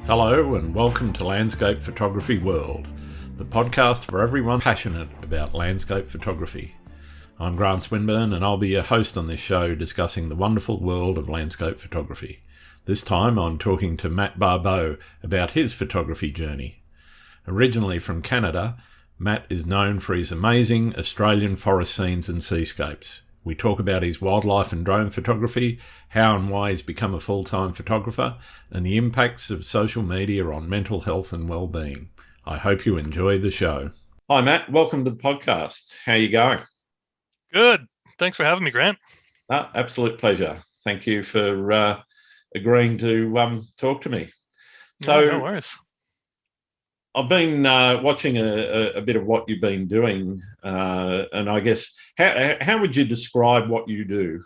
Hello and welcome to Landscape Photography World, the podcast for everyone passionate about landscape photography. I'm Grant Swinburne and I'll be your host on this show discussing the wonderful world of landscape photography. This time I'm talking to Matt Barbeau about his photography journey. Originally from Canada, Matt is known for his amazing Australian forest scenes and seascapes. We talk about his wildlife and drone photography, how and why he's become a full-time photographer, and the impacts of social media on mental health and well-being. I hope you enjoy the show. Hi, Matt. Welcome to the podcast. How are you going? Good. Thanks for having me, Grant. Absolute pleasure. Thank you for agreeing to talk to me. So, no worries. I've been watching a bit of what you've been doing, and I guess how would you describe what you do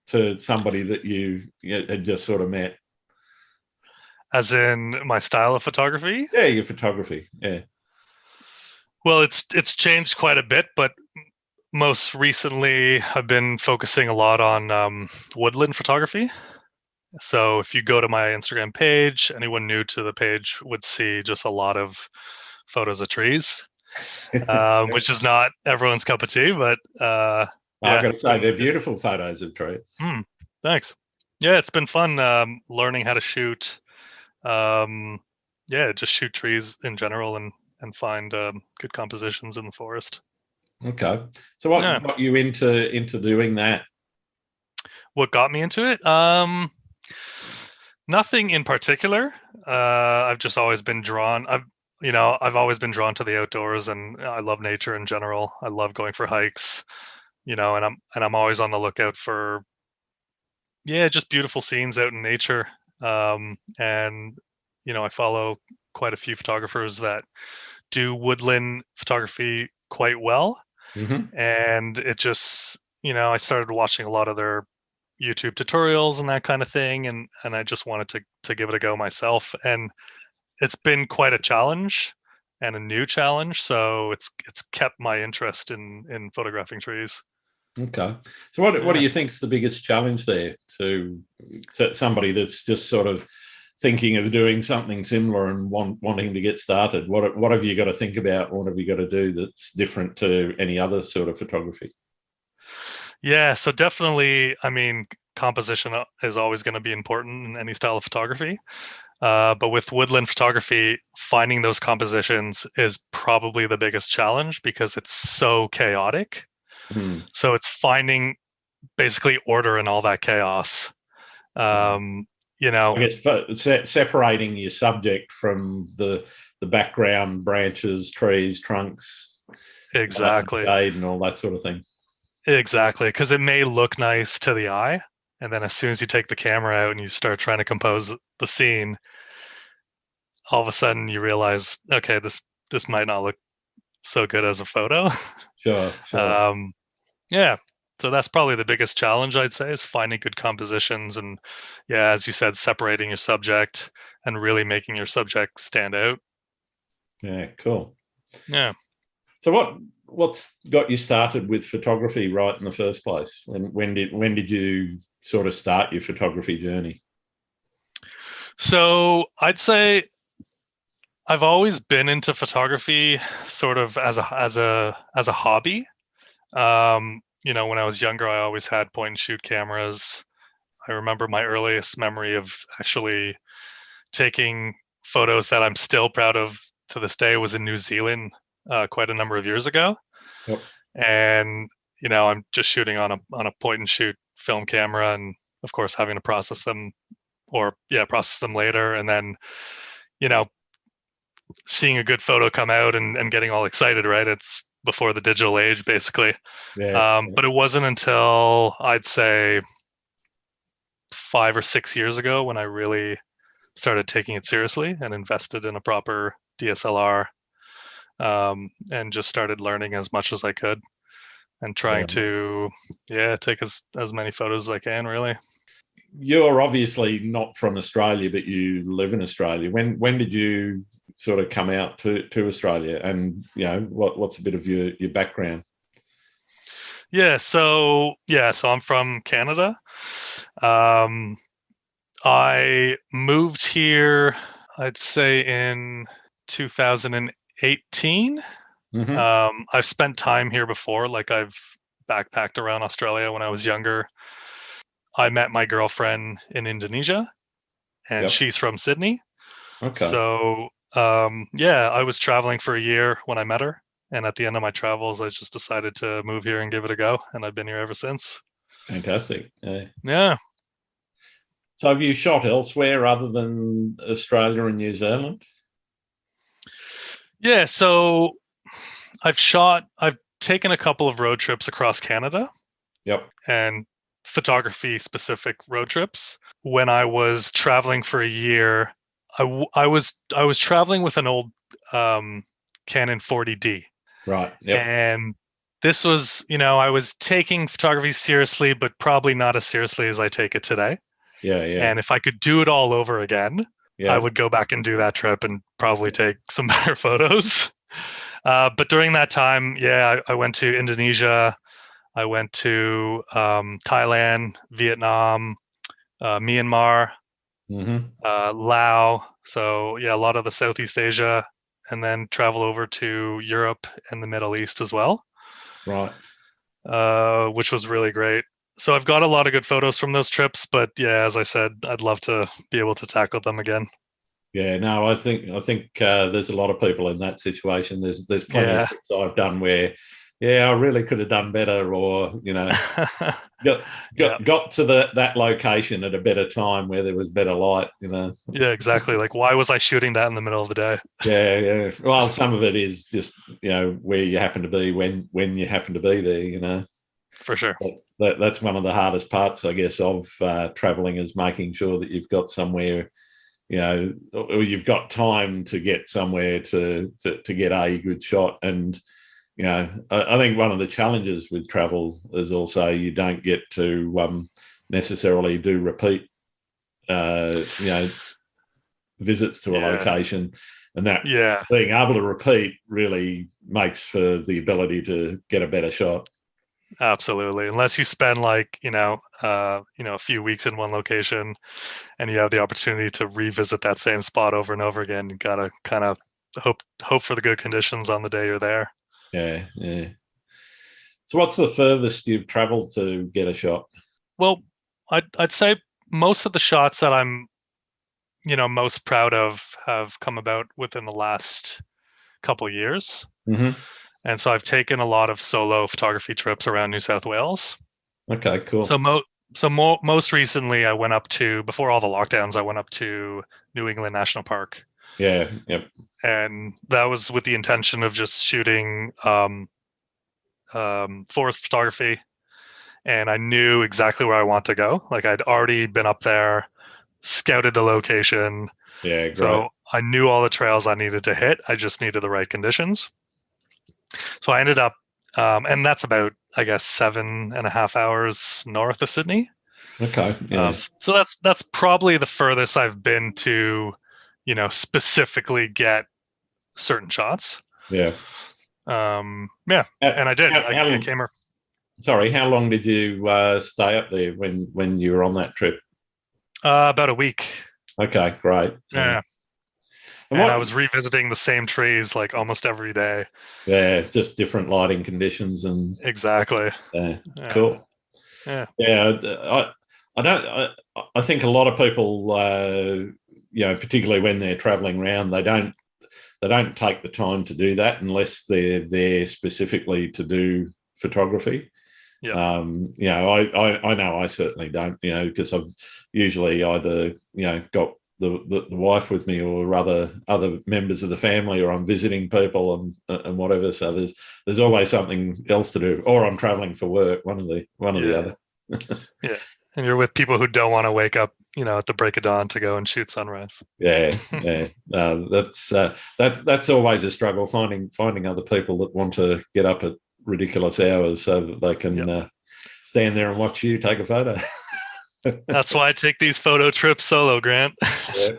to somebody that you had just sort of met? As in my style of photography? Yeah, your photography. Yeah. Well, it's changed quite a bit, but most recently I've been focusing a lot on woodland photography. So if you go to my Instagram page, anyone new to the page would see just a lot of photos of trees, which is not everyone's cup of tea, but I've got to say they're beautiful photos of trees. Thanks. Yeah, it's been fun learning how to shoot. Just shoot trees in general and find good compositions in the forest. Okay. So what got you into doing that? What got me into it? Nothing in particular. I've just always been drawn. I've always been drawn to the outdoors, and I love nature in general. I love going for hikes, and I'm always on the lookout for just beautiful scenes out in nature. And I follow quite a few photographers that do woodland photography quite well. Mm-hmm. And it just, I started watching a lot of their YouTube tutorials and that kind of thing, and I just wanted to give it a go myself, and it's been quite a challenge and a new challenge, so it's kept my interest in photographing trees. Okay, so what do you think is the biggest challenge there to somebody that's just sort of thinking of doing something similar and wanting to get started? What have you got to think about? What have you got to do that's different to any other sort of photography? Yeah, so definitely, composition is always going to be important in any style of photography. But with woodland photography, finding those compositions is probably the biggest challenge because it's so chaotic. So it's finding basically order in all that chaos. I guess separating your subject from the background, branches, trees, trunks, exactly, shade, and all that sort of thing. Exactly, because it may look nice to the eye, and then as soon as you take the camera out and you start trying to compose the scene, all of a sudden you realize, okay, this might not look so good as a photo. Sure. So that's probably the biggest challenge, I'd say, is finding good compositions and, as you said, separating your subject and really making your subject stand out. Yeah, cool. Yeah. So what's got you started with photography right in the first place? When did you sort of start your photography journey? So I'd say I've always been into photography sort of as a hobby. When I was younger, I always had point and shoot cameras. I remember my earliest memory of actually taking photos that I'm still proud of to this day was in New Zealand quite a number of years ago. Yep. And, I'm just shooting on a point and shoot film camera, and of course having to process them later. And then, seeing a good photo come out and getting all excited, right? It's before the digital age, basically. But it wasn't until I'd say 5 or 6 years ago when I really started taking it seriously and invested in a proper DSLR, and just started learning as much as I could and trying to take as many photos as I can, really. You're obviously not from Australia, but you live in Australia. When did you sort of come out to Australia, and what's a bit of your background? So I'm from Canada. I moved here I'd say in 2018. I've spent time here before. Like I've backpacked around Australia when I was younger. I met my girlfriend in Indonesia, and she's from Sydney. Okay. So yeah, I was traveling for a year when I met her, and at the end of my travels, I just decided to move here and give it a go, and I've been here ever since. Fantastic. Yeah. So have you shot elsewhere other than Australia and New Zealand? Yeah, so I've taken a couple of road trips across Canada. Yep. And photography specific road trips. When I was traveling for a year, I was traveling with an old Canon 40D. Right. Yep. And this was, I was taking photography seriously, but probably not as seriously as I take it today. Yeah. Yeah. And if I could do it all over again, Yeah. I would go back and do that trip and probably take some better photos. But during that time, yeah, I went to Indonesia. I went to Thailand, Vietnam, Myanmar, Laos. So yeah, a lot of the Southeast Asia, and then travel over to Europe and the Middle East as well. Right. Which was really great. So I've got a lot of good photos from those trips, but yeah, as I said, I'd love to be able to tackle them again. Yeah, no, I think there's a lot of people in that situation. There's plenty of trips I've done where, yeah, I really could have done better, or got to that location at a better time where there was better light. Yeah, exactly. Like, why was I shooting that in the middle of the day? Yeah. Well, some of it is just where you happen to be when you happen to be there. For sure. That's one of the hardest parts, I guess, of traveling, is making sure that you've got somewhere. Or you've got time to get somewhere to get a good shot. And, I think one of the challenges with travel is also you don't get to necessarily do repeat, visits to a location. And that being able to repeat really makes for the ability to get a better shot. Absolutely. Unless you spend like, a few weeks in one location and you have the opportunity to revisit that same spot over and over again, you gotta kind of hope for the good conditions on the day you're there. Yeah. So what's the furthest you've traveled to get a shot? Well, I'd say most of the shots that I'm, most proud of have come about within the last couple of years. And so I've taken a lot of solo photography trips around New South Wales. Okay, cool. So most recently, I went up to, before all the lockdowns, I went up to New England National Park. Yeah, yep. And that was with the intention of just shooting forest photography. And I knew exactly where I want to go. Like I'd already been up there, scouted the location. Yeah, great. So I knew all the trails I needed to hit. I just needed the right conditions. So I ended up, and that's about, I guess, 7.5 hours north of Sydney. Okay. Yeah. So that's probably the furthest I've been to, specifically get certain shots. Yeah. Yeah. And I did. I came here. Sorry, how long did you stay up there when you were on that trip? About a week. Okay, great. Yeah. And I was revisiting the same trees like almost every day. Yeah, just different lighting conditions and exactly. Cool. Yeah. Yeah. I think a lot of people, particularly when they're traveling around, they don't take the time to do that unless they're there specifically to do photography. Yeah. I know I certainly don't, because I've usually either, got the wife with me or other members of the family, or I'm visiting people and whatever. So there's always something else to do, or I'm traveling for work, one of the other. Yeah. And you're with people who don't want to wake up, at the break of dawn to go and shoot sunrise. Yeah. That's always a struggle, finding other people that want to get up at ridiculous hours so that they can stand there and watch you take a photo. That's why I take these photo trips solo, Grant. Yeah,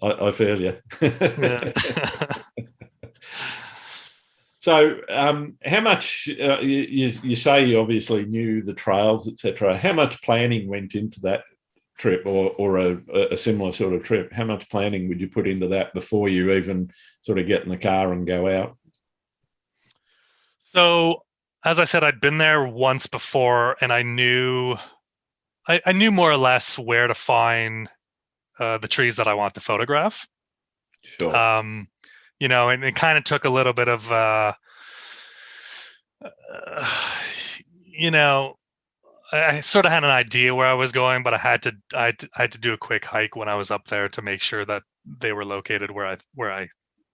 I feel you. Yeah. So, how much you say you obviously knew the trails, etc. How much planning went into that trip or a similar sort of trip, how much planning would you put into that before you even sort of get in the car and go out? So, as I said, I'd been there once before, and I knew more or less where to find the trees that I want to photograph. Sure. And it kind of took a little bit of, you know, I sort of had an idea where I was going, but I had to do a quick hike when I was up there to make sure that they were located where I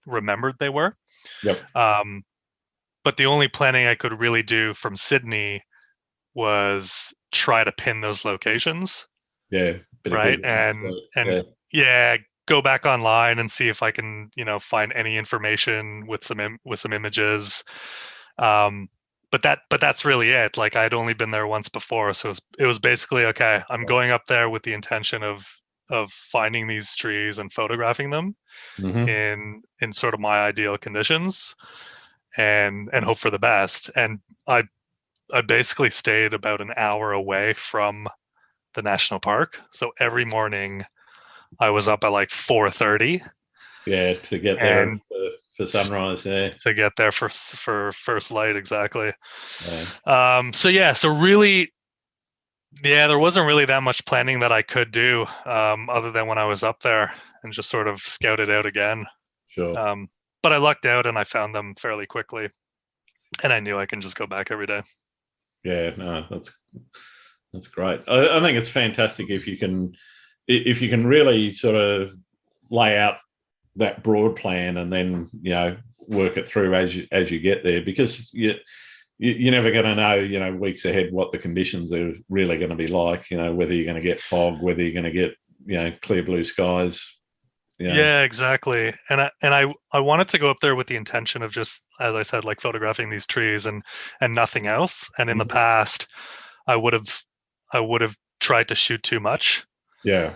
remembered they were. Yep. But the only planning I could really do from Sydney was try to pin those locations. Yeah. Right. Yeah, go back online and see if I can, find any information with some images. But that's really it. Like, I'd only been there once before, so it was basically, okay, I'm going up there with the intention of finding these trees and photographing them in sort of my ideal conditions, and hope for the best. And I basically stayed about an hour away from the national park. So every morning I was up at like 4:30. Yeah, to get there for sunrise. Yeah, to get there for first light, exactly. Yeah. So really, yeah, there wasn't really that much planning that I could do, other than when I was up there and just sort of scout it out again. Sure. But I lucked out and I found them fairly quickly, and I knew I can just go back every day. Yeah, no, that's great. I think it's fantastic if you can really sort of lay out that broad plan and then work it through as you get there, because you're never going to know weeks ahead what the conditions are really going to be like. Whether you're going to get fog, whether you're going to get clear blue skies. Yeah, exactly. And I wanted to go up there with the intention of just, as I said, like photographing these trees and nothing else. And in the past, I would have tried to shoot too much. Yeah.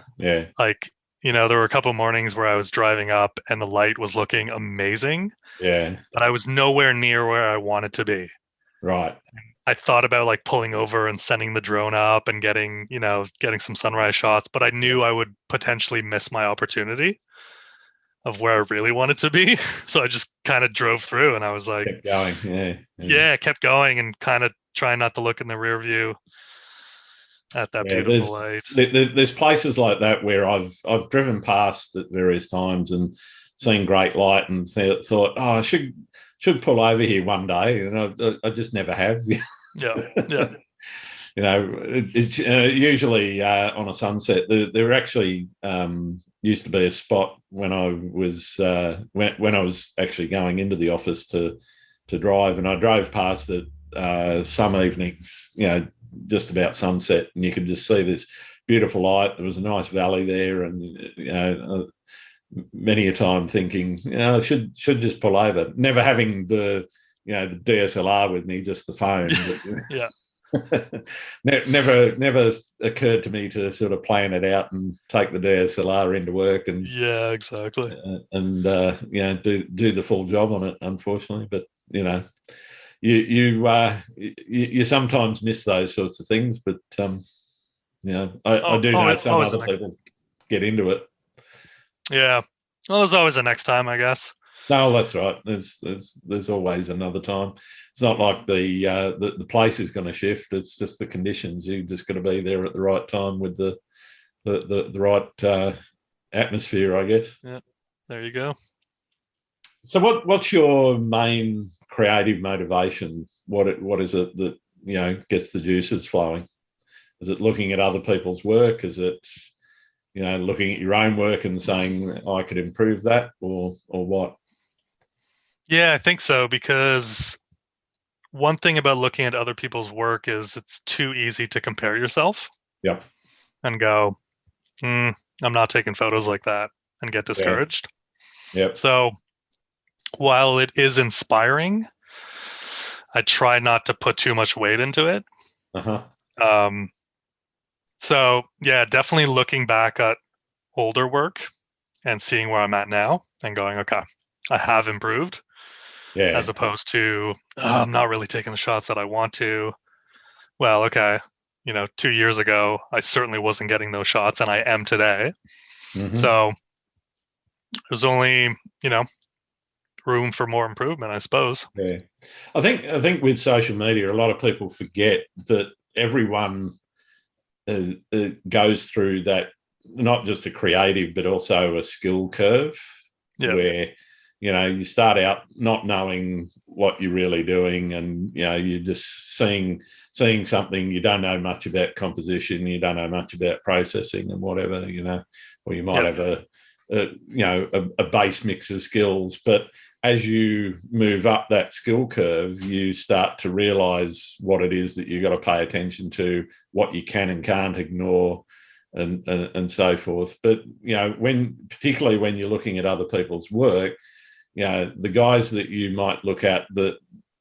Like, there were a couple mornings where I was driving up and the light was looking amazing. Yeah. But I was nowhere near where I wanted to be. Right. I thought about like pulling over and sending the drone up and getting some sunrise shots, but I knew I would potentially miss my opportunity of where I really wanted to be. So I just kind of drove through, and I was like, kept going. Yeah, kept going and kind of trying not to look in the rear view at that beautiful light. There's places like that where I've driven past at various times and seen great light and thought, oh, I should pull over here one day, and I just never have. Yeah. It's usually on a sunset. There actually used to be a spot when I was when I was actually going into the office to drive, and I drove past it some evenings, just about sunset, and you could just see this beautiful light. There was a nice valley there, and many a time thinking, I should just pull over. Never having the the DSLR with me, just the phone. But, yeah. never occurred to me to sort of plan it out and take the DSLR into work and yeah, exactly, and do the full job on it, unfortunately. But you sometimes miss those sorts of things. But I do know some other people get into it. Yeah, well, there's always a next time, I guess. No, that's right. There's always another time. It's not like the place is going to shift. It's just the conditions. You just got to be there at the right time with the right atmosphere, I guess. Yeah, there you go. So, what's your main creative motivation? What is it that gets the juices flowing? Is it looking at other people's work? Is it looking at your own work and saying, I could improve that, or what? Yeah, I think so, because one thing about looking at other people's work is it's too easy to compare yourself. Yep. And go, I'm not taking photos like that, and get discouraged. Yeah. Yep. So while it is inspiring, I try not to put too much weight into it. So yeah, definitely looking back at older work and seeing where I'm at now and going, okay, I have improved. Yeah. As opposed to, I'm not really taking the shots that I want to. Well, okay, 2 years ago, I certainly wasn't getting those shots, and I am today. Mm-hmm. So there's only, room for more improvement, I suppose. Yeah. I think with social media, a lot of people forget that everyone goes through that, not just a creative, but also a skill curve where, you start out not knowing what you're really doing, and, you're just seeing something. You don't know much about composition. You don't know much about processing and whatever, or you might have a base mix of skills. But as you move up that skill curve, you start to realize what it is that you've got to pay attention to, what you can and can't ignore, and so forth. But, particularly when you're looking at other people's work, the guys that you might look at that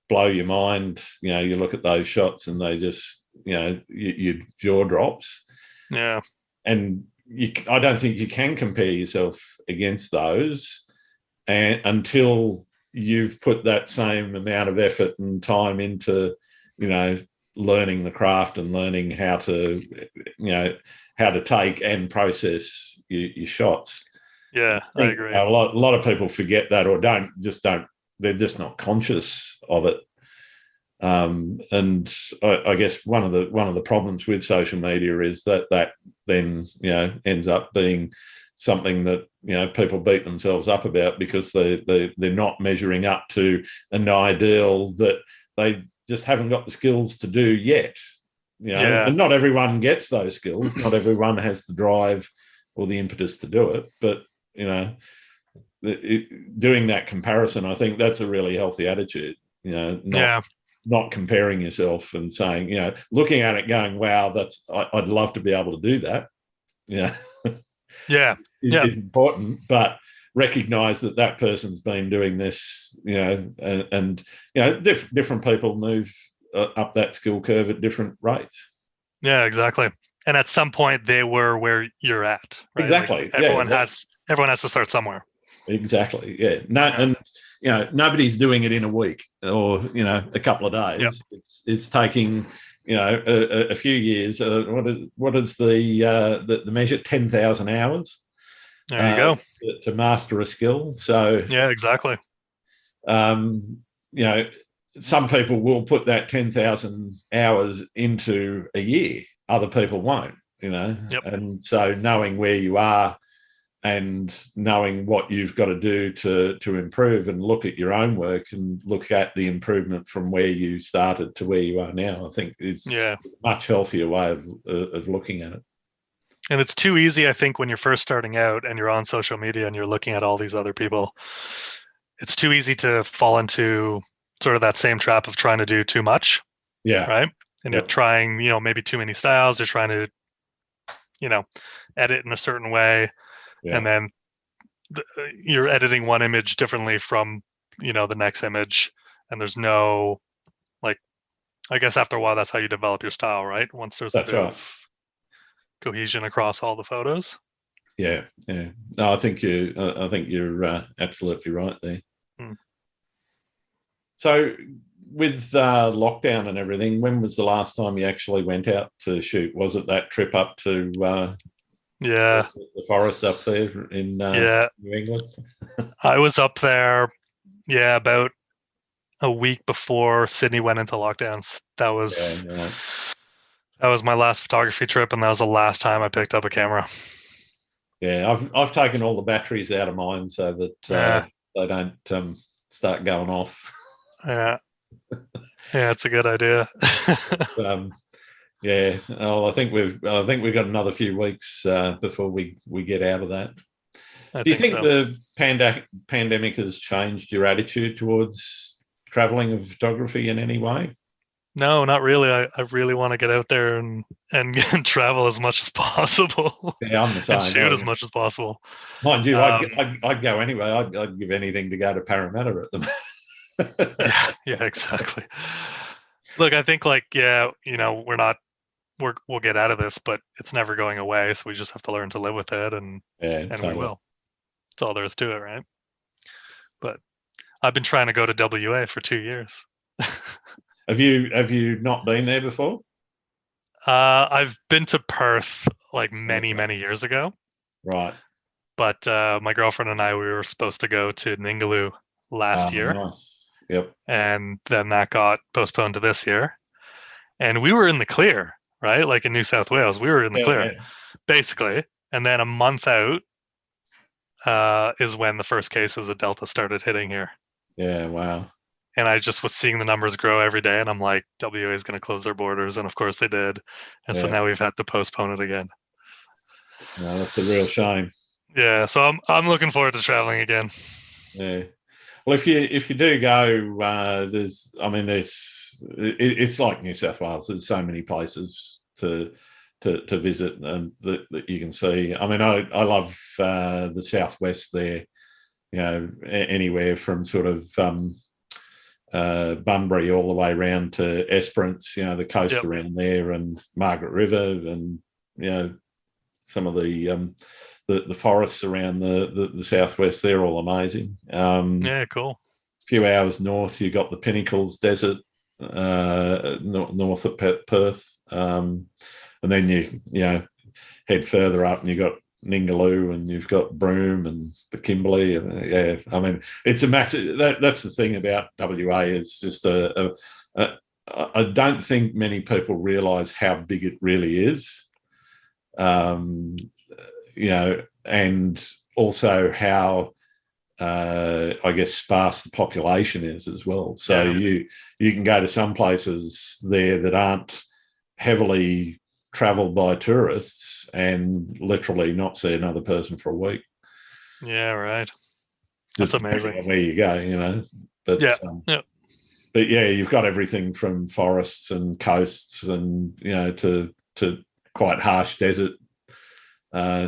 blow your mind, you look at those shots and they just, your jaw drops. Yeah. And I don't think you can compare yourself against those, and until you've put that same amount of effort and time into, learning the craft and learning how to take and process your shots. Yeah, I agree. A lot of people forget that, or don't. They're just not conscious of it. And I guess one of the problems with social media is that then ends up being something that people beat themselves up about, because they're not measuring up to an ideal that they just haven't got the skills to do yet. And not everyone gets those skills. Not everyone has the drive or the impetus to do it. But doing that comparison, I think that's a really healthy attitude. Not comparing yourself and saying, looking at it going, wow, I'd love to be able to do that. Is important, but recognize that person's been doing this, and different people move up that skill curve at different rates. Yeah, exactly. And at some point they were where you're at, right? Exactly. Everyone has to start somewhere. Exactly. Yeah. And nobody's doing it in a week or a couple of days. Yep. It's taking a few years. What is the measure? 10,000 hours. There you go. To master a skill. So yeah, exactly. Some people will put that 10,000 hours into a year. Other people won't. Yep. And so knowing where you are and knowing what you've got to do to improve, and look at your own work and look at the improvement from where you started to where you are now, I think is a much healthier way of looking at it. And it's too easy, I think, when you're first starting out and you're on social media and you're looking at all these other people, it's too easy to fall into sort of that same trap of trying to do too much. Yeah. Right. And you're trying, maybe too many styles. You're trying to, edit in a certain way. Yeah. And then you're editing one image differently from, the next image. And there's no, I guess after a while, that's how you develop your style, right? Once there's a bit of cohesion across all the photos. Yeah. No, I think you're absolutely right there. So with lockdown and everything, when was the last time you actually went out to shoot? Was it that trip up to the forest up there in New England? I was up there, about a week before Sydney went into lockdowns. That was my last photography trip, and that was the last time I picked up a camera. Yeah, I've taken all the batteries out of mine so that they don't start going off. Yeah, it's a good idea. I think we've got another few weeks before we get out of that. Do you think the pandemic has changed your attitude towards traveling and photography in any way? No, not really. I really want to get out there and travel as much as possible. Yeah, I'm the same. And shoot as much as possible. Mind you, I'd go anyway. I'd give anything to go to Parramatta at the moment. yeah, exactly. Look, I think we'll get out of this, but it's never going away. So we just have to learn to live with it, and totally. We will. That's all there is to it, right? But I've been trying to go to WA for 2 years. Have you not been there before? I've been to Perth like many years ago. Right. But my girlfriend and I, we were supposed to go to Ningaloo last year. Nice. Yep. And then that got postponed to this year. And we were in the clear, right? Like in New South Wales, we were in the clear, basically. And then a month out is when the first cases of Delta started hitting here. Yeah, wow. And I just was seeing the numbers grow every day, and I'm like, WA is going to close their borders, and of course they did. And so now we've had to postpone it again. No, that's a real shame. Yeah, so I'm looking forward to traveling again. Yeah. Well, if you do go, it's like New South Wales. There's so many places to visit and that you can see. I mean, I love the southwest there. You know, anywhere from sort of Bunbury all the way around to Esperance. You know, the coast around there, and Margaret River, and you know, some of the forests around the southwest. They're all amazing. Yeah, cool. A few hours north, you got the Pinnacles Desert north of Perth, and then you head further up, and you got Ningaloo, and you've got Broome and the Kimberley. And I mean, it's a massive. That's the thing about WA. It's just I don't think many people realise how big it really is. And also how I guess sparse the population is as well. So you can go to some places there that aren't heavily travelled by tourists and literally not see another person for a week. Yeah, right. That's amazing. Where you go, But But yeah, you've got everything from forests and coasts and to quite harsh desert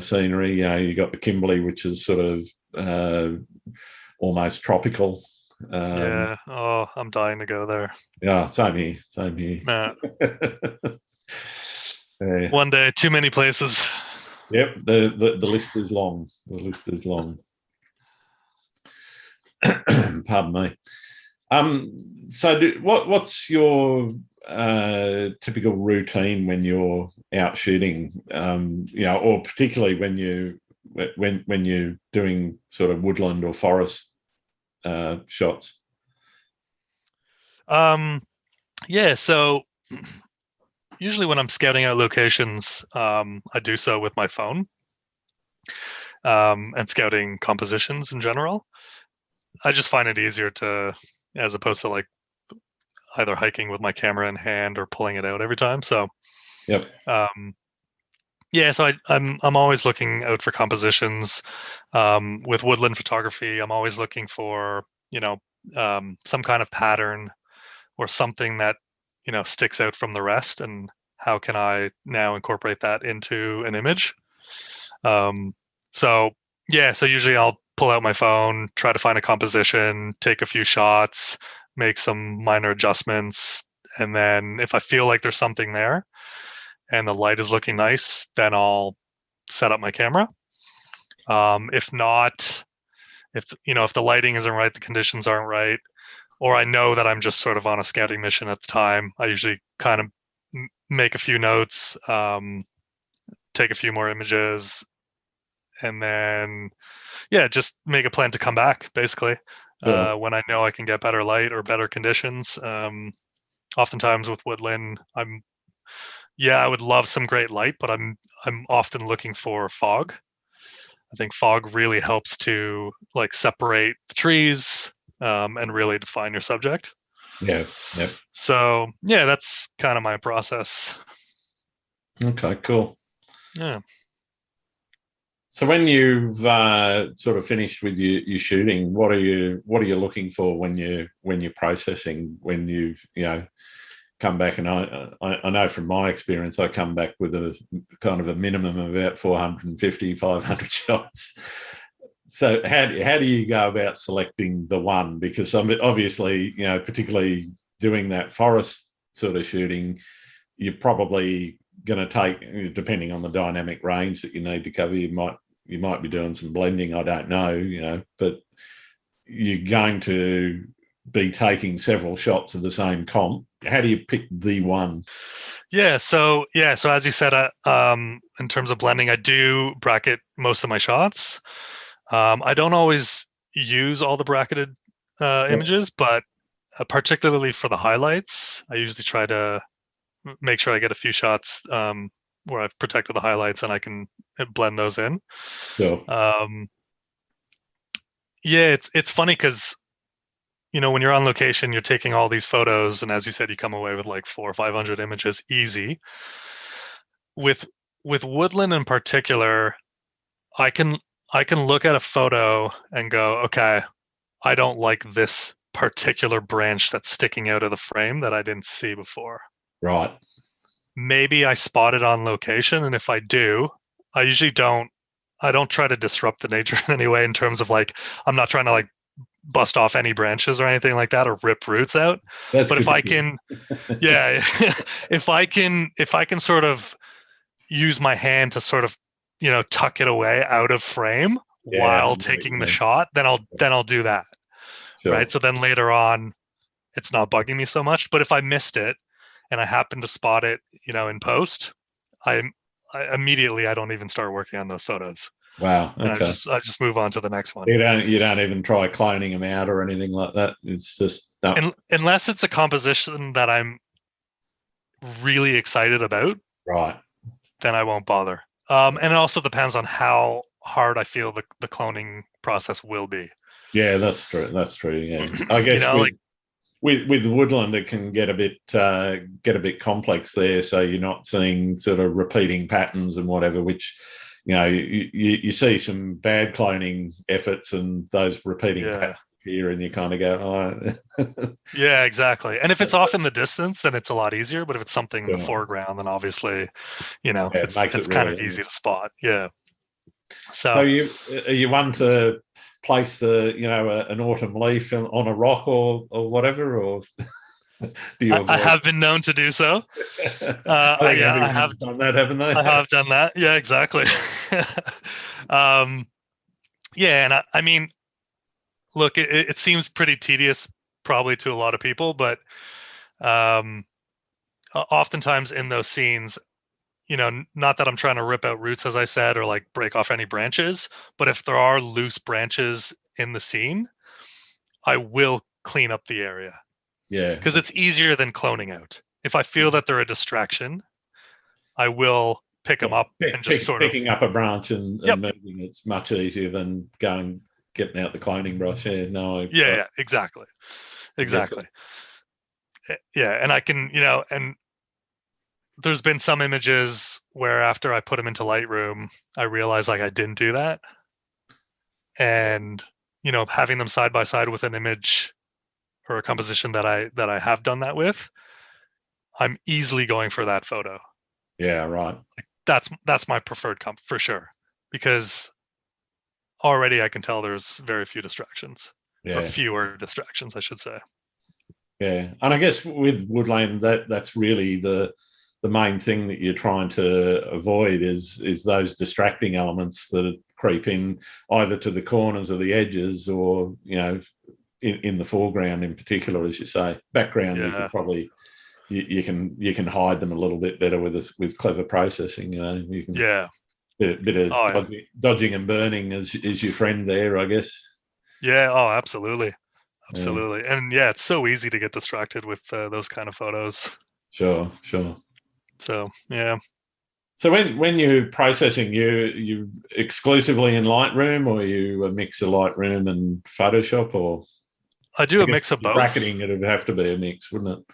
scenery. You got the Kimberley, which is sort of almost tropical. I'm dying to go there. Yeah, same here. One day, too many places. Yep, the list is long. The list is long. Pardon me. So what's your typical routine when you're out shooting? Or particularly when you're doing sort of woodland or forest shots? So usually when I'm scouting out locations, I do so with my phone, and scouting compositions in general. I just find it easier as opposed to like either hiking with my camera in hand or pulling it out every time. So, so I'm always looking out for compositions. With woodland photography, I'm always looking for some kind of pattern or something that sticks out from the rest, and how can I now incorporate that into an image. So usually I'll pull out my phone, try to find a composition, take a few shots, make some minor adjustments, and then if I feel like there's something there and the light is looking nice, then I'll set up my camera. If not, if the lighting isn't right, the conditions aren't right, or I know that I'm just sort of on a scouting mission at the time, I usually kind of make a few notes, take a few more images, and then just make a plan to come back basically when I know I can get better light or better conditions. Oftentimes with woodland, I would love some great light, but I'm often looking for fog. I think fog really helps to like separate the trees and really define your subject. Yeah. So that's kind of my process. Okay, cool. Yeah. So when you've sort of finished with your shooting, what are you looking for when you're processing, when you come back? And I know from my experience, I come back with a kind of a minimum of about 450, 500 shots. So how do you go about selecting the one? Because obviously, particularly doing that forest sort of shooting, you're probably going to take, depending on the dynamic range that you need to cover, you might be doing some blending. I don't know, but you're going to be taking several shots of the same comp. How do you pick the one? So as you said, in terms of blending, I do bracket most of my shots. I don't always use all the bracketed images, but particularly for the highlights, I usually try to make sure I get a few shots where I've protected the highlights and I can blend those in. Sure. It's funny because when you're on location, you're taking all these photos, and as you said, you come away with like 400 or 500 images easy. With woodland in particular, I can look at a photo and go, okay, I don't like this particular branch that's sticking out of the frame that I didn't see before. Right. Maybe I spot it on location, and if I do, I don't try to disrupt the nature in any way in terms of like, I'm not trying to like bust off any branches or anything like that or rip roots out. That's but good. If I can, if I can sort of use my hand to sort of, tuck it away out of frame while taking the shot, then I'll do that. Sure. Right. So then later on, it's not bugging me so much. But if I missed it and I happen to spot it, in post, I immediately, I don't even start working on those photos. Wow. Okay. And I just move on to the next one. You don't even try cloning them out or anything like that. It's just no. Unless it's a composition that I'm really excited about, right? Then I won't bother. And it also depends on how hard I feel the cloning process will be. Yeah, that's true. That's true. Yeah, I guess with woodland, it can get a bit complex there. So you're not seeing sort of repeating patterns and whatever, which you see some bad cloning efforts and those repeating patterns here, and you kind of go, oh. Yeah, exactly. And if it's off in the distance, then it's a lot easier. But if it's something in the foreground, then obviously, it's really kind of easy to spot. Yeah. So are you one to place an autumn leaf on a rock or whatever, or do you avoid? I have been known to do so. I have done that, haven't they? I have done that. Yeah, exactly. And I mean, look, it seems pretty tedious probably to a lot of people, but oftentimes in those scenes, not that I'm trying to rip out roots, as I said, or like break off any branches, but if there are loose branches in the scene, I will clean up the area. Yeah. Because it's easier than cloning out. If I feel that they're a distraction, I will pick them up and just picking up a branch and moving. It's much easier than getting out the cloning brush. Yeah, no. Yeah, exactly. Yeah, and I can, and there's been some images where after I put them into Lightroom, I realized like I didn't do that. And, having them side by side with an image or a composition that I have done that with, I'm easily going for that photo. Yeah, right. Like, that's my preferred comp for sure, because already I can tell there's very few distractions, or fewer distractions, I should say. Yeah, and I guess with woodland, that's really the main thing that you're trying to avoid is those distracting elements that creep in either to the corners or the edges, or in the foreground in particular, as you say. Background, you can probably you can hide them a little bit better with clever processing. You can bit of dodging and burning is your friend there, I guess. Yeah. Oh, absolutely. And it's so easy to get distracted with those kind of photos. Sure. So yeah. So when you're processing, you exclusively in Lightroom, or you a mix of Lightroom and Photoshop, or I do a mix of both. Bracketing, it would have to be a mix, wouldn't it?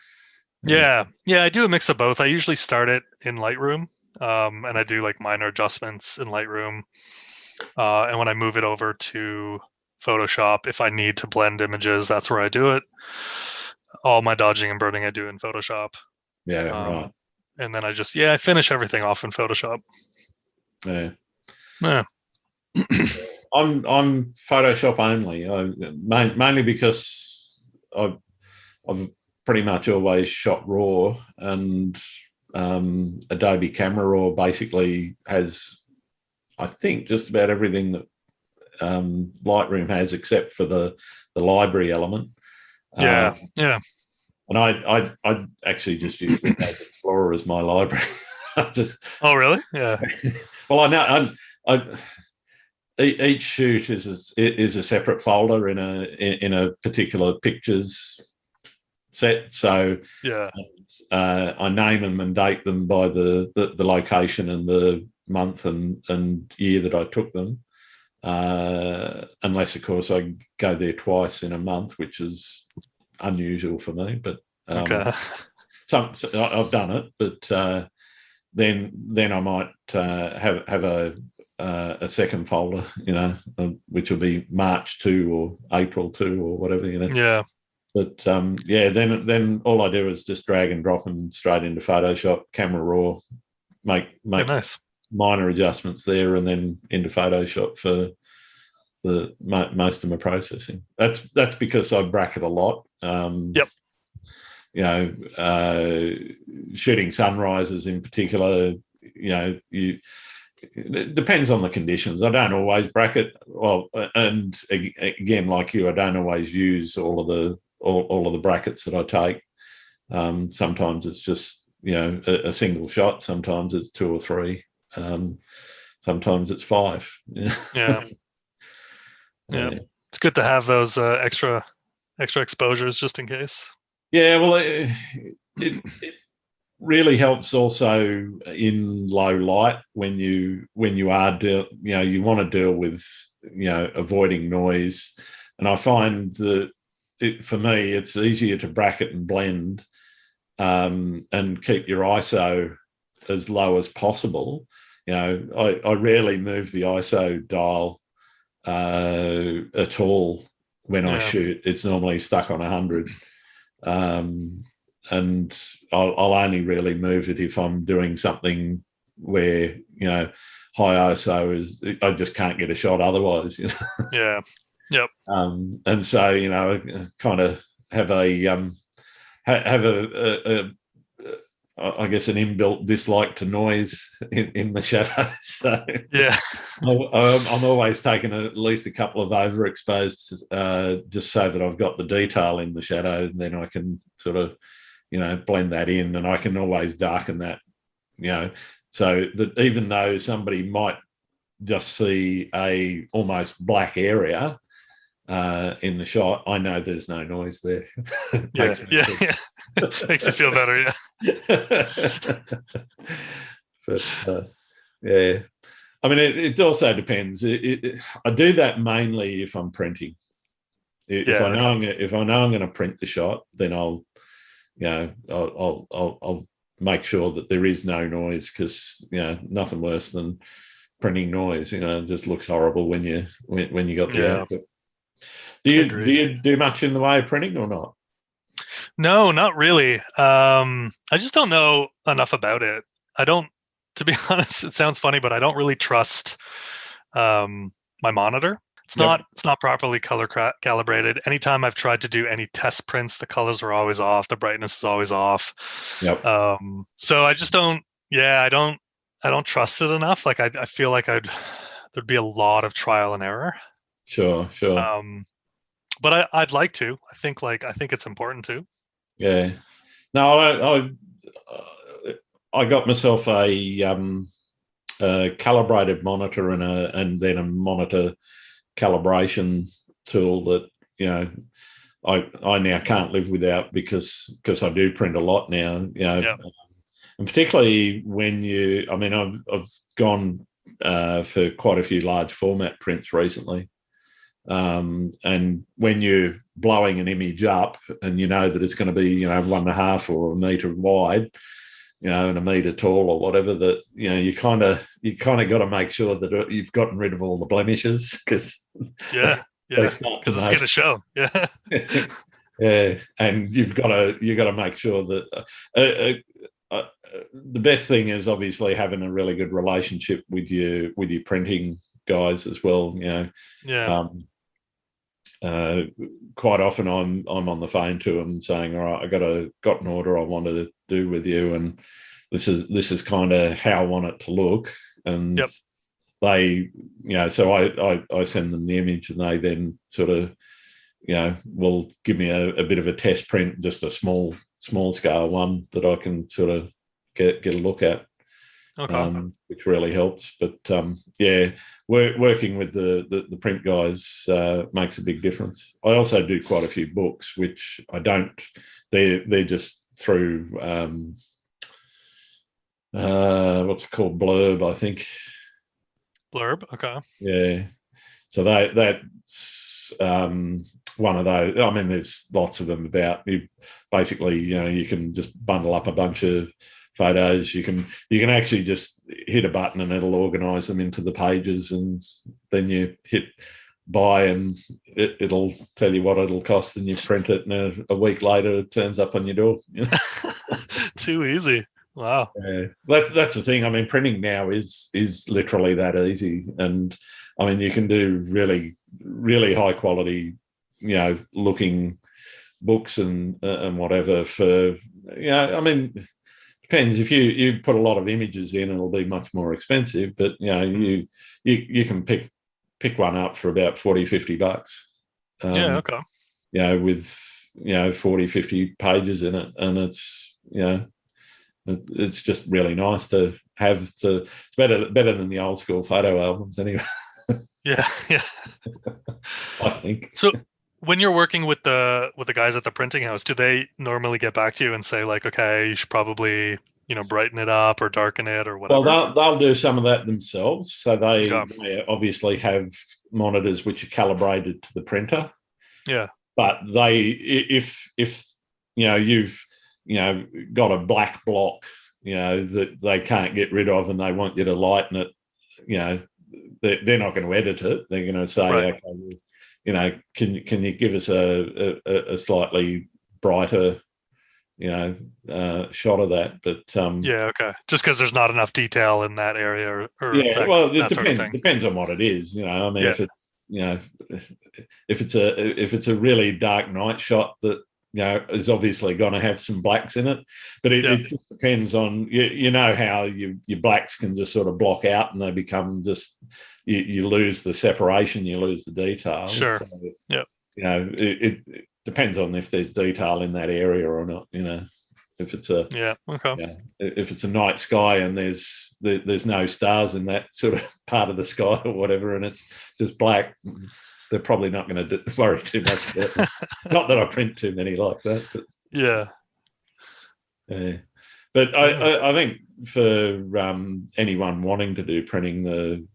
Yeah, I do a mix of both. I usually start it in Lightroom, and I do like minor adjustments in Lightroom, and when I move it over to Photoshop, if I need to blend images, that's where I do it. All my dodging and burning I do in Photoshop. Yeah, right. And then I finish everything off in Photoshop. Yeah. I'm Photoshop only, mainly because I've pretty much always shot RAW, and Adobe Camera Raw basically has, I think, just about everything that Lightroom has except for the library element. Yeah, yeah. And I actually just use Windows Explorer as my library. Oh, really? Yeah. Well, I know each shoot is a separate folder in a particular pictures set. So yeah, I name them and date them by the location and the month and year that I took them. Unless, of course, I go there twice in a month, which is unusual for me. But okay. so I've done it. But then I might have a second folder, which will be March 2 or April 2 or whatever, Yeah. But then all I do is just drag and drop them straight into Photoshop, Camera Raw, make nice. minor adjustments there, and then into Photoshop for the most of my processing. That's because I bracket a lot. Yep. Shooting sunrises in particular, it depends on the conditions. I don't always bracket. Well, and again, like you, I don't always use all of the brackets that I take. Sometimes it's just a single shot. Sometimes it's 2 or 3. Sometimes it's 5. Yeah. Yeah. It's good to have those extra exposures just in case. Yeah, well, it really helps also in low light when you are you want to deal with avoiding noise, and I find that for me it's easier to bracket and blend and keep your ISO as low as possible. I rarely move the ISO dial at all when I shoot. It's normally stuck on 100. And I'll only really move it if I'm doing something where high ISO is. I just can't get a shot otherwise. Yeah. Yep. And so I kind of have I guess an inbuilt dislike to noise in the shadows. So yeah, I'm always taking at least a couple of overexposed just so that I've got the detail in the shadow, and then I can sort of blend that in, and I can always darken that, so that even though somebody might just see a almost black area in the shot, I know there's no noise there. Yeah. Makes you feel better. Yeah. But yeah, I mean, it also depends. I do that mainly if I'm printing. If I know I'm going to print the shot, then I'll make sure that there is no noise, because nothing worse than printing noise. It just looks horrible when you got the output. Do you do much in the way of printing or not? No, not really. I just don't know enough about it. I don't, to be honest, it sounds funny, but I don't really trust my monitor. It's not properly color calibrated. Anytime I've tried to do any test prints, the colors are always off, the brightness is always off. Yep. So I just don't. Yeah, I don't trust it enough. Like I feel like there'd be a lot of trial and error. Sure. But I'd like to. I think it's important too. Yeah. No, I got myself a calibrated monitor and then a monitor calibration tool that I now can't live without, because I do print a lot now. And particularly when I've gone for quite a few large format prints recently. And when you're blowing an image up and that it's going to be 1.5 or a metre wide, and a metre tall or whatever, that you kind of got to make sure that you've gotten rid of all the blemishes, because because it's going to show. Yeah, and you've got to make sure that the best thing is obviously having a really good relationship with your printing guys as well. Quite often I'm on the phone to them saying, all right, I got an order I want to do with you, and this is kind of how I want it to look. And they, so I send them the image, and they then sort of will give me a bit of a test print, just a small scale one that I can sort of get a look at. Okay. Which really helps. But working with the print guys makes a big difference. I also do quite a few books, which I don't. They're just through what's it called, Blurb, I think. Blurb. Okay. Yeah. So that's one of those. I mean, there's lots of them about. You basically, you can just bundle up a bunch of photos. You can actually just hit a button and it'll organise them into the pages, and then you hit buy and it'll tell you what it'll cost, and you print it, and a week later it turns up on your door. Too easy. Wow. Yeah, that's the thing. I mean, printing now is literally that easy, and I mean, you can do really, really high quality, looking books and whatever for. I mean, depends. If you put a lot of images in, it'll be much more expensive. But you can pick one up for about $40-50. Okay. With 40-50 pages in it, and it's just really nice to have. It's better than the old school photo albums, anyway. Yeah. I think. So, when you're working with the guys at the printing house, do they normally get back to you and say, like, okay, you should probably brighten it up or darken it or whatever? Well, they'll do some of that themselves. So they obviously have monitors which are calibrated to the printer. Yeah. But if you've got a black block, that they can't get rid of, and they want you to lighten it, they're not going to edit it. They're going to say, right. Okay, can you give us a slightly brighter, shot of that? But okay. Just because there's not enough detail in that area, or it depends on what it is. I mean, if it's if it's a really dark night shot that is obviously going to have some blacks in it, but it just depends on how your blacks can just sort of block out, and they become just you lose the separation, you lose the detail. Sure. So, it depends on if there's detail in that area or not. If it's if it's a night sky and there's no stars in that sort of part of the sky or whatever, and it's just black, they're probably not going to worry too much about it. Not that I print too many like that, but But I think for anyone wanting to do printing, the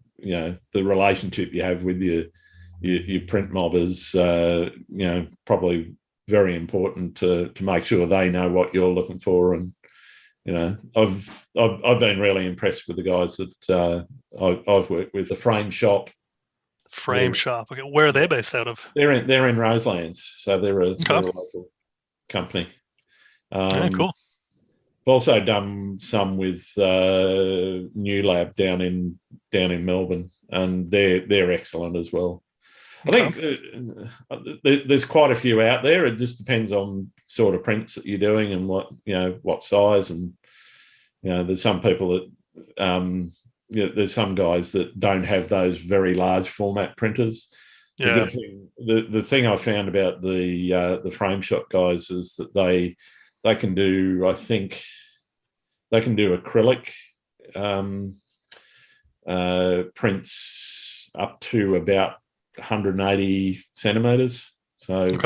relationship you have with your print mob is probably very important to make sure they know what you're looking for. And I've been really impressed with the guys that I've worked with. The Frame Shop. Okay, where are they based out of? They're in Roselands, so they're a local company. Cool. I've also done some with New Lab down in Melbourne, and they're excellent as well. I think there's quite a few out there. It just depends on sort of prints that you're doing and what size, and there's some people that there's some guys that don't have those very large format printers. Yeah. The thing I found about the Frame Shop guys is that they can do, I think, they can do acrylic prints up to about 180 centimeters, so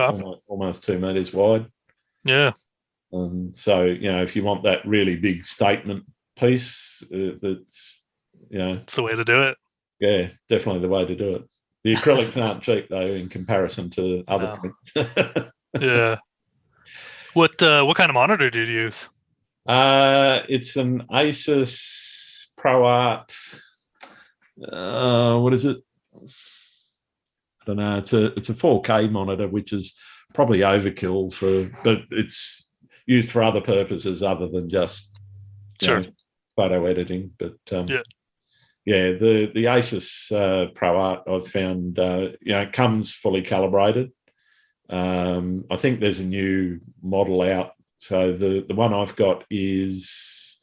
almost 2 meters wide. Yeah. So if you want that really big statement piece, it's it's the way to do it. Yeah, definitely the way to do it. The acrylics aren't cheap though in comparison to other prints. Yeah. What kind of monitor do you use? It's an Asus ProArt. What is it? I don't know. It's a 4K monitor, which is probably overkill but it's used for other purposes other than just photo editing. But the Asus ProArt I've found it comes fully calibrated. I think there's a new model out. So the one I've got is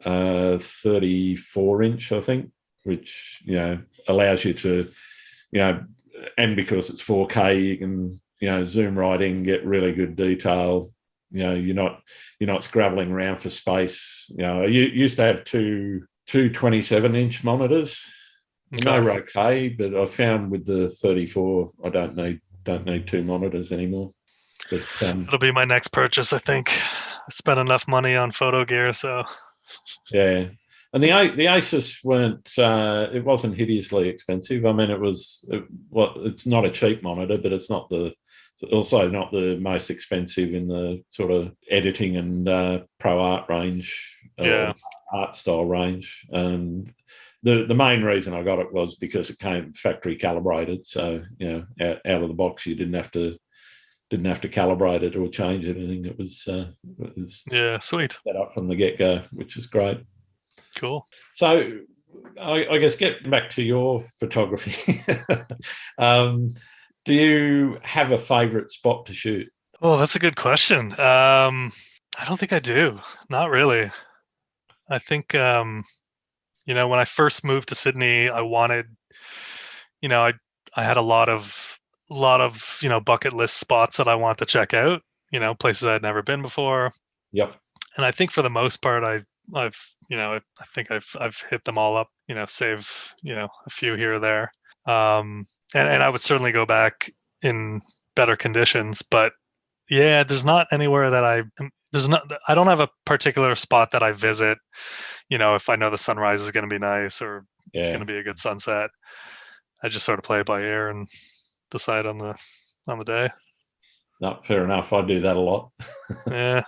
34 inch, I think, which allows you to and because it's 4K, you can zoom right in, get really good detail. You're not scrabbling around for space. I used to have two 27-inch monitors. Okay. They were okay, but I found with the 34, I don't need two monitors anymore. But it'll be my next purchase, I think. I spent enough money on photo gear, so yeah. And the Asus weren't. It wasn't hideously expensive. I mean, it's not a cheap monitor, but it's also not the most expensive in the sort of editing and pro art range, art style range. And the main reason I got it was because it came factory calibrated. So out of the box, you didn't have to calibrate it or change anything. It was sweet, set up from the get-go, which is great. Cool. So I guess getting back to your photography, do you have a favourite spot to shoot? Oh, that's a good question. I don't think I do. Not really. I think when I first moved to Sydney, I wanted, I had a lot of bucket list spots that I want to check out. Places I'd never been before. Yep. And I think for the most part, I think I've hit them all up. Save a few here or there. And I would certainly go back in better conditions. But yeah, there's not anywhere that I don't have a particular spot that I visit. If I know the sunrise is going to be nice or it's going to be a good sunset, I just sort of play it by ear and decide on the day. No, fair enough. I do that a lot. Yeah.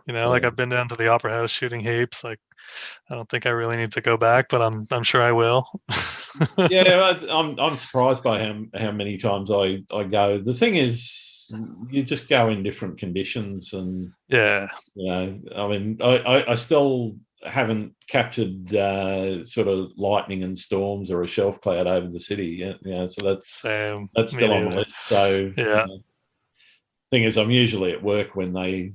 Like I've been down to the Opera House shooting heaps. Like, I don't think I really need to go back, but I'm sure I will. Yeah, I'm surprised by how many times I go. The thing is, you just go in different conditions, and I mean, I still haven't captured sort of lightning and storms or a shelf cloud over the city. So that's still on the list. So yeah. Thing is, I'm usually at work when they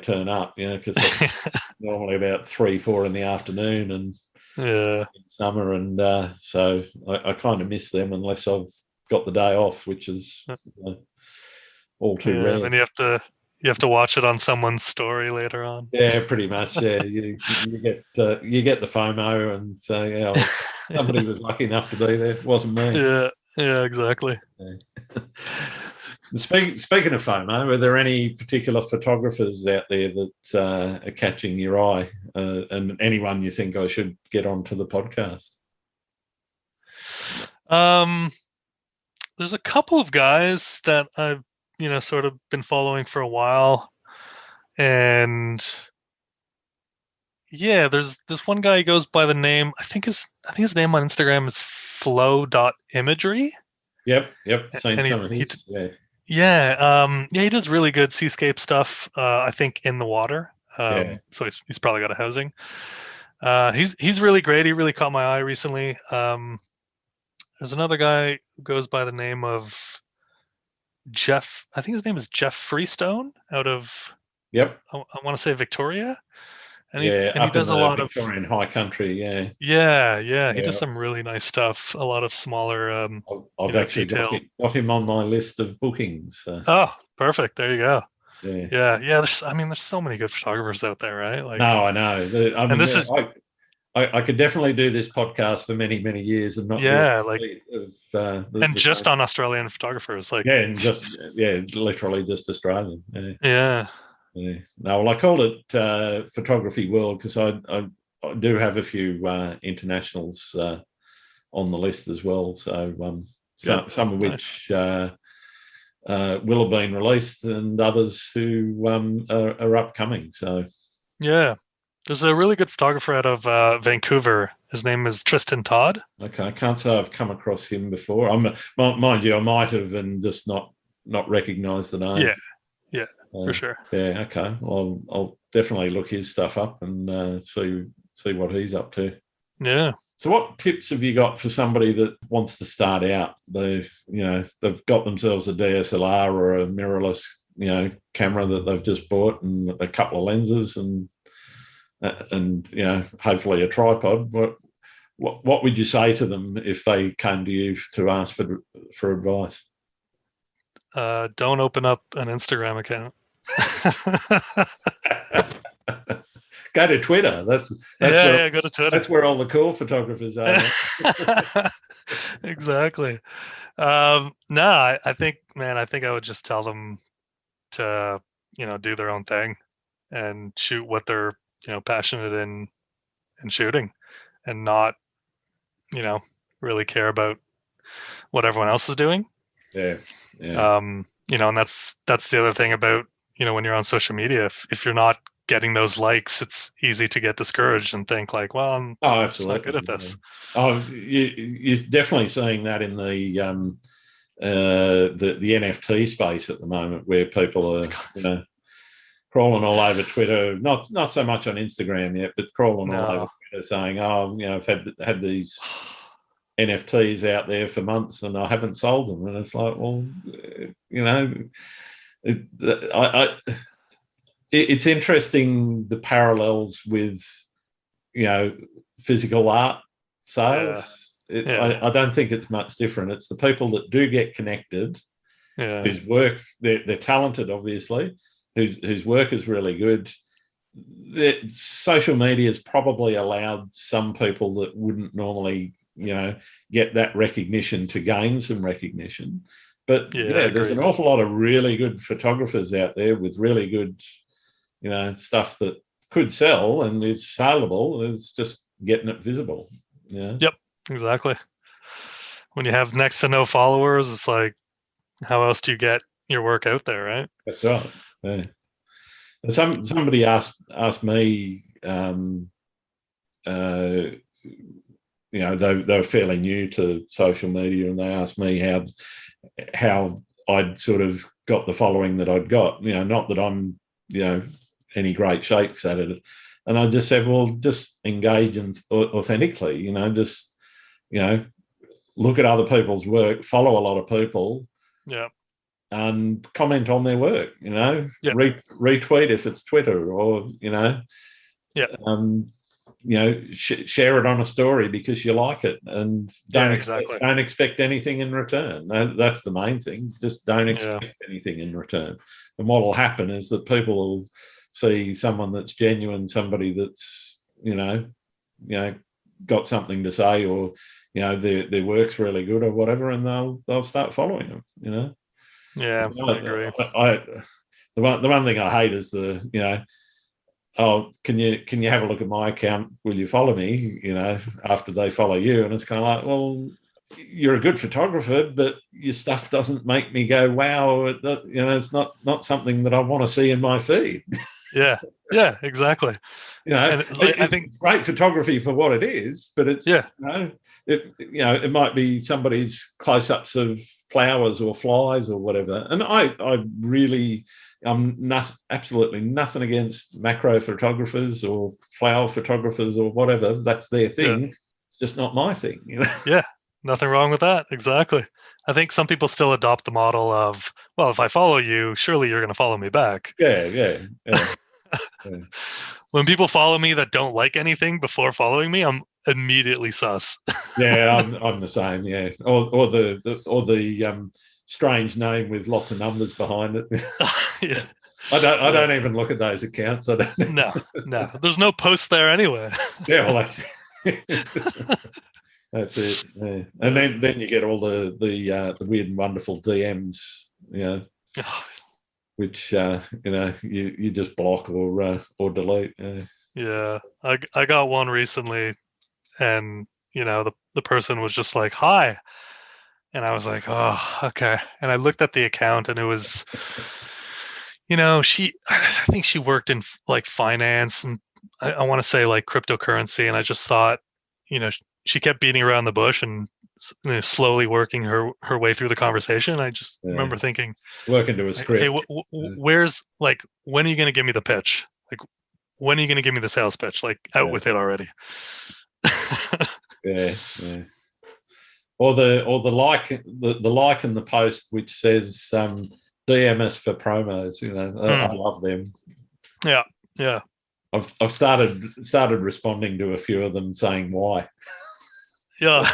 turn up, because they're normally about 3-4 in the afternoon, and in summer, and so I kind of miss them unless I've got the day off, which is all too rare. And then you have to watch it on someone's story later on. Yeah, pretty much. Yeah, you get the FOMO, and say, somebody was lucky enough to be there. It wasn't me. Yeah, exactly. Yeah. Speaking of FOMO, are there any particular photographers out there that are catching your eye, and anyone you think I should get onto the podcast? There's a couple of guys that I've sort of been following for a while, and there's this one guy who goes by the name. I think his name on Instagram is flow.imagery. Yep. Seen some of his. He does really good seascape stuff. I think in the water. So he's probably got a housing. He's really great. He really caught my eye recently. There's another guy who goes by the name of Jeff. I think his name is Jeff Freestone out of. Yep. I want to say Victoria. And he does a lot of Victorian high country. Yeah. He does some really nice stuff. A lot of smaller. I've actually got him on my list of bookings. Oh, perfect! There you go. Yeah. There's so many good photographers out there, right? Like, no, I know. I could definitely do this podcast for many, many years and not. Just on Australian photographers, like. And literally just Australian. Yeah. Yeah. No, well, I called it Photography World because I do have a few internationals on the list as well. So some of which will have been released, and others who are upcoming. So there's a really good photographer out of Vancouver. His name is Tristan Todd. Okay, I can't say I've come across him before. Mind you, I might have and just not recognised the name. Yeah, for sure. Yeah, okay. Well, I'll definitely look his stuff up and see what he's up to. Yeah. So what tips have you got for somebody that wants to start out? They've got themselves a DSLR or a mirrorless, camera that they've just bought and a couple of lenses and hopefully a tripod. What would you say to them if they came to you to ask for advice? Don't open up an Instagram account. Go to Twitter. That's go to Twitter. That's where all the cool photographers are. Exactly. No, I think I would just tell them to, do their own thing and shoot what they're, passionate in shooting, and not, really care about what everyone else is doing. Yeah. And that's the other thing about, when you're on social media, if you're not getting those likes, it's easy to get discouraged and think like, well, I'm absolutely not good at this. You're definitely seeing that in the NFT space at the moment, where people are, crawling all over Twitter, not so much on Instagram yet, but crawling all over Twitter saying, I've had these NFTs out there for months and I haven't sold them. And it's like, well, it's interesting, the parallels with, physical art sales. I don't think it's much different. It's the people that do get connected, whose work, they're talented, obviously, whose work is really good. Social media has probably allowed some people that wouldn't normally, get that recognition to gain some recognition. But there's an awful lot of really good photographers out there with really good, stuff that could sell and is saleable. It's just getting it visible. Yep, exactly. When you have next to no followers, it's like, how else do you get your work out there, right? That's right. Yeah. Somebody asked me, they were fairly new to social media, and they asked me how I'd sort of got the following that I'd got. Not that I'm, any great shakes at it. And I just said, well, just engage authentically, just, look at other people's work, follow a lot of people. Yeah. And comment on their work, retweet if it's Twitter, or, share it on a story because you like it, and don't expect anything in return. That's the main thing. Just don't expect anything in return. And what will happen is that people will see someone that's genuine, somebody that's, got something to say, or, their work's really good or whatever, and they'll start following them, Yeah, I agree. The one thing I hate is can you have a look at my account? Will you follow me? After they follow you, and it's kind of like, well, you're a good photographer, but your stuff doesn't make me go, wow. It's not something that I want to see in my feed. Yeah, exactly. I think great photography for what it is, but it's it might be somebody's close-ups of flowers or flies or whatever. And I'm absolutely nothing against macro photographers or flower photographers or whatever. That's their thing. Yeah. Just not my thing. Yeah, nothing wrong with that. Exactly. I think some people still adopt the model of, well, if I follow you, surely you're going to follow me back. Yeah. When people follow me that don't like anything before following me, I'm immediately sus. Yeah, I'm the same. Yeah, or the strange name with lots of numbers behind it. Yeah, I don't even look at those accounts. I don't. No. There's no post there anyway. Yeah, well, that's it. Yeah. And then you get all the weird and wonderful DMs. Which you just block or delete. Yeah, I got one recently, and the person was just like, "Hi," and I was like, "Oh, okay." And I looked at the account, and it was, I think she worked in like finance, and I want to say like cryptocurrency, and I just thought, she kept beating around the bush and slowly working her way through the conversation. I just remember thinking, working to a script. Hey, where's, like, when are you going to give me the pitch? Like, when are you going to give me the sales pitch? Like, out with it already. Yeah. Or the like in the post which says DM us for promos. I love them. Yeah. I've started responding to a few of them saying why. Yeah.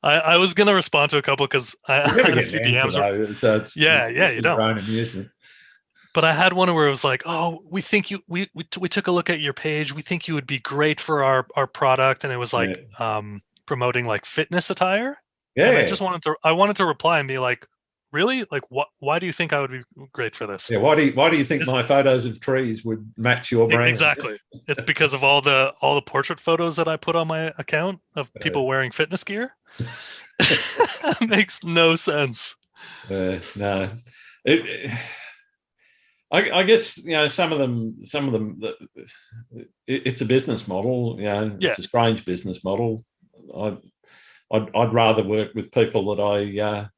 I was gonna respond to a couple because I never had a get few an answer DMs. though. It's Yeah, you for your don't. own amusement. But I had one where it was like, oh, we think we took a look at your page. We think you would be great for our product, and it was like promoting like fitness attire. Yeah. And I wanted to reply and be like, really? Like, what? Why do you think I would be great for this? Yeah. Why do you think my photos of trees would match your brand? Exactly. It's because of all the portrait photos that I put on my account of people wearing fitness gear. Makes no sense. No. I guess some of them. It's a business model. It's a strange business model. I'd rather work with people that I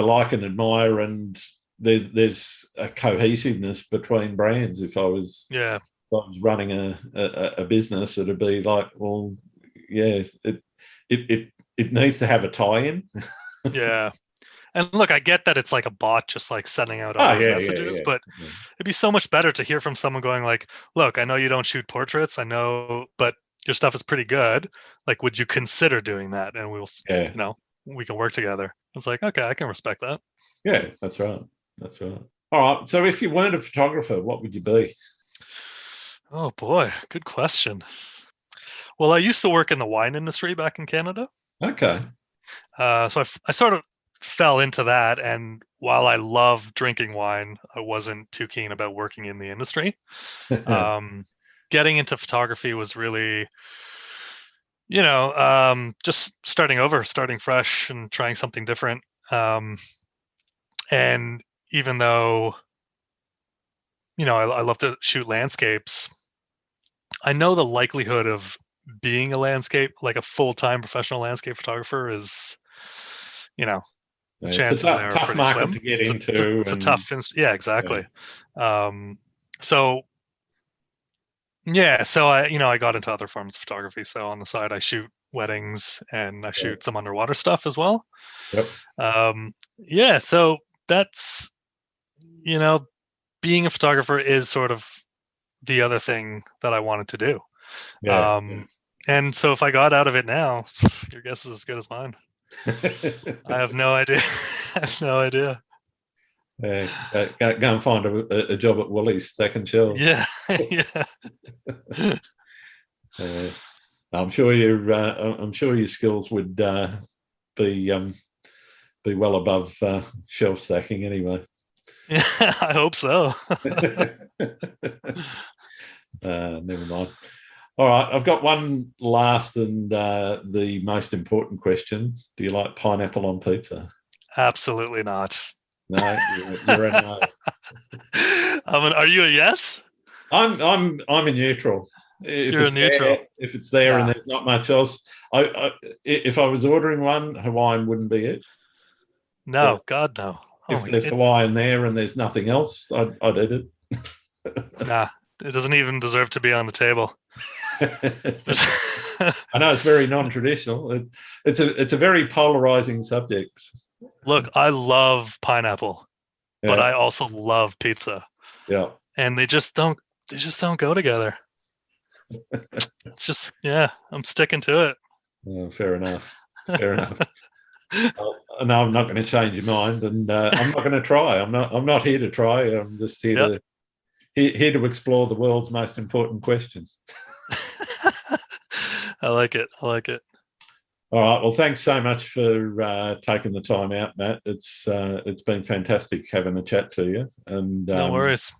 like and admire, and there's a cohesiveness between brands. If I was running a business, it'd be like, well, yeah, it needs to have a tie-in. Yeah. And look, I get that it's like a bot just like sending out all those messages, but it'd be so much better to hear from someone going like, look, I know you don't shoot portraits, I know, but your stuff is pretty good. Like, would you consider doing that? And we'll, we can work together. It's like, okay, I can respect that. Yeah, that's right. That's right. All right. So if you weren't a photographer, what would you be? Oh boy, good question. Well, I used to work in the wine industry back in Canada. Okay. So I sort of fell into that, and while I love drinking wine, I wasn't too keen about working in the industry. Getting into photography was really, just starting fresh and trying something different. And even though, I love to shoot landscapes, I know the likelihood of being a full-time professional landscape photographer is, chances it's a tough market slim. to get into. It's a tough, exactly. So I got into other forms of photography. So on the side, I shoot weddings and I shoot some underwater stuff as well. Yep. So that's, being a photographer is sort of the other thing that I wanted to do. And so if I got out of it now, your guess is as good as mine. I have no idea. Go and find a job at Woolies stacking shelves. Yeah. I'm sure your skills would be well above shelf stacking anyway. Yeah, I hope so. Never mind. All right, I've got one last and the most important question. Do you like pineapple on pizza? Absolutely not. No, you're a no. Are you a yes? I'm a neutral. You're a neutral. If it's there and there's not much else, if I was ordering one, Hawaiian wouldn't be it. No, God no. If there's Hawaiian there and there's nothing else, I'd eat it. Nah, it doesn't even deserve to be on the table. I know it's very non-traditional. It's a very polarizing subject. Look, I love pineapple, but I also love pizza. Yeah. And they just don't go together. It's just, I'm sticking to it. Oh, fair enough. No, I'm not going to change your mind, and I'm not going to try. I'm not here to try. I'm just here to explore the world's most important questions. I like it. All right. Well, thanks so much for taking the time out, Matt. It's been fantastic having a chat to you, and no worries.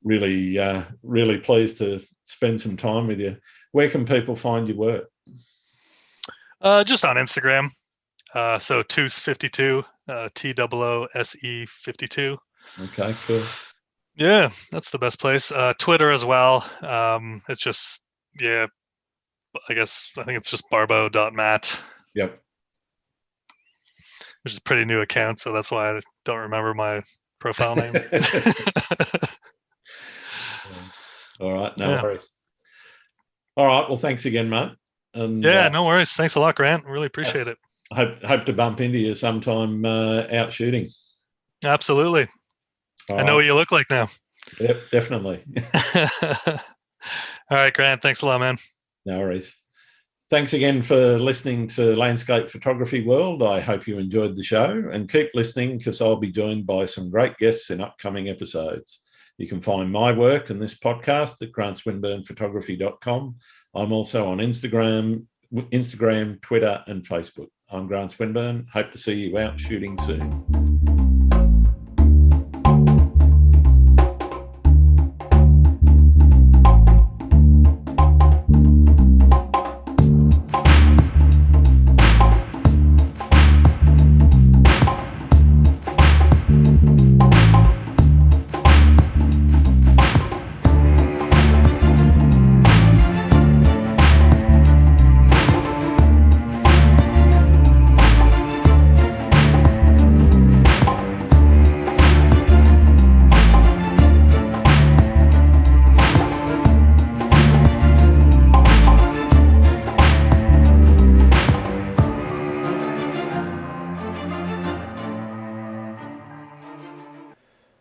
Really, really pleased to spend some time with you. Where can people find your work? Just on Instagram. So Toose52, TOOSE52. Okay, cool. Yeah, that's the best place. Twitter as well. It's just, I think it's just barbeau.matt. Yep. Which is a pretty new account, so that's why I don't remember my profile name. All right, no worries. All right, well, thanks again, Matt. And no worries. Thanks a lot, Grant. Really appreciate it. Hope to bump into you sometime out shooting. Absolutely. I know what you look like now. Yep, definitely. All right, Grant. Thanks a lot, man. No worries. Thanks again for listening to Landscape Photography World. I hope you enjoyed the show, and keep listening because I'll be joined by some great guests in upcoming episodes. You can find my work and this podcast at grantswinburnephotography.com. I'm also on Instagram, Twitter, and Facebook. I'm Grant Swinburne. Hope to see you out shooting soon.